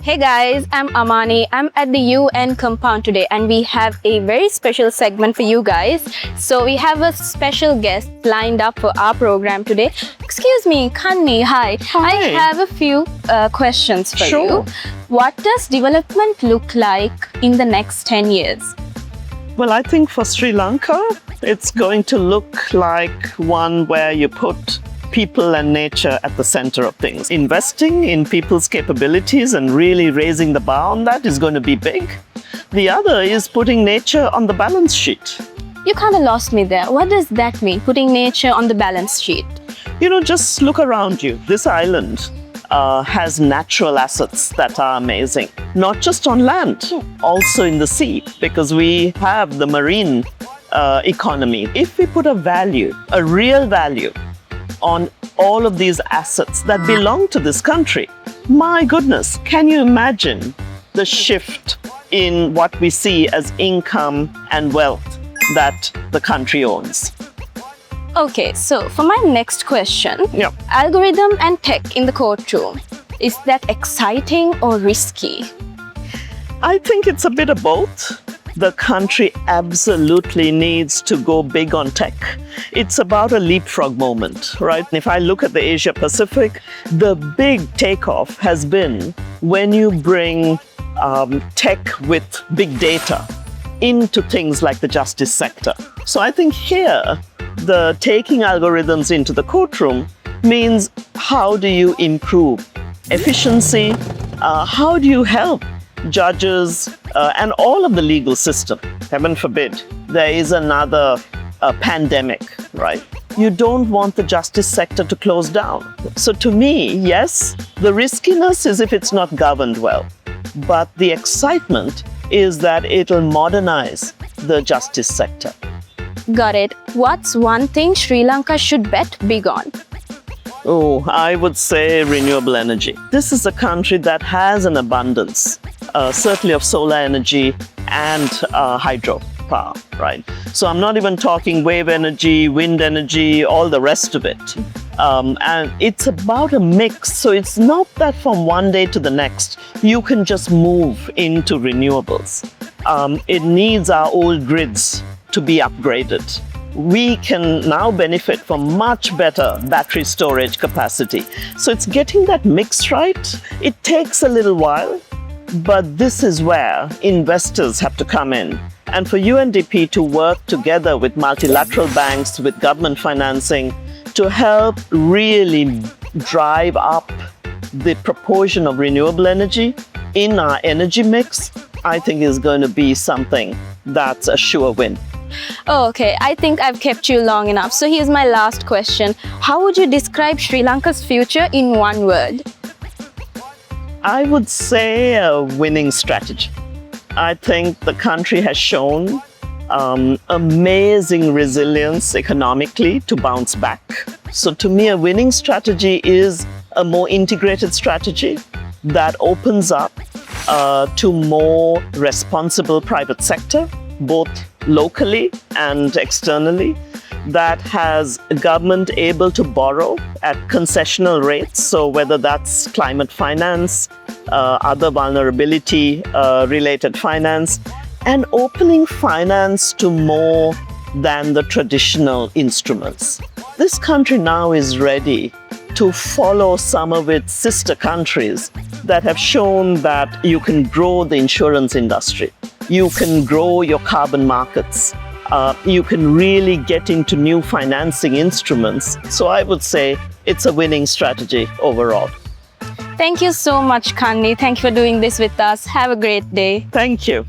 Hey guys, I'm Amani. I'm at the UN compound today and we have a very special segment for you guys. So we have a special guest lined up for our program today. Excuse me, Kanni, hi. Hi. I have a few questions for Sure. you. What does development look like in the next 10 years? Well, I think for Sri Lanka, it's going to look like one where you put people and nature at the center of things. Investing in people's capabilities and really raising the bar on that is going to be big. The other is putting nature on the balance sheet. You kind of lost me there. What does that mean, putting nature on the balance sheet? Just look around you. This island has natural assets that are amazing, not just on land, also in the sea, because we have the marine economy. If we put a real value, on all of these assets that belong to this country, my goodness, can you imagine the shift in what we see as income and wealth that the country owns? Okay, so for my next question, Yeah. algorithm and tech in the courtroom, is that exciting or risky? I think it's a bit of both. The country absolutely needs to go big on tech. It's about a leapfrog moment, right? If I look at the Asia Pacific, the big takeoff has been when you bring tech with big data into things like the justice sector. So I think here, the taking algorithms into the courtroom means how do you improve efficiency? How do you help judges and all of the legal system? Heaven forbid, there is another pandemic, right? You don't want the justice sector to close down. So to me, yes, the riskiness is if it's not governed well. But the excitement is that it'll modernize the justice sector. Got it. What's one thing Sri Lanka should bet big on? Oh, I would say renewable energy. This is a country that has an abundance, certainly of solar energy and hydro power, right? So I'm not even talking wave energy, wind energy, all the rest of it. And it's about a mix. So it's not that from one day to the next, you can just move into renewables. It needs our old grids to be upgraded. We can now benefit from much better battery storage capacity. So it's getting that mix right. It takes a little while, but this is where investors have to come in. And for UNDP to work together with multilateral banks, with government financing, to help really drive up the proportion of renewable energy in our energy mix, I think is going to be something that's a sure win. Oh, okay. I think I've kept you long enough. So here's my last question. How would you describe Sri Lanka's future in one word? I would say a winning strategy. I think the country has shown amazing resilience economically to bounce back. So to me, a winning strategy is a more integrated strategy that opens up to more responsible private sector, both locally and externally, that has government able to borrow at concessional rates. So whether that's climate finance, other vulnerability related finance, and opening finance to more than the traditional instruments. This country now is ready to follow some of its sister countries that have shown that you can grow the insurance industry. You can grow your carbon markets. You can really get into new financing instruments. So I would say it's a winning strategy overall. Thank you so much, Kanni. Thank you for doing this with us. Have a great day. Thank you.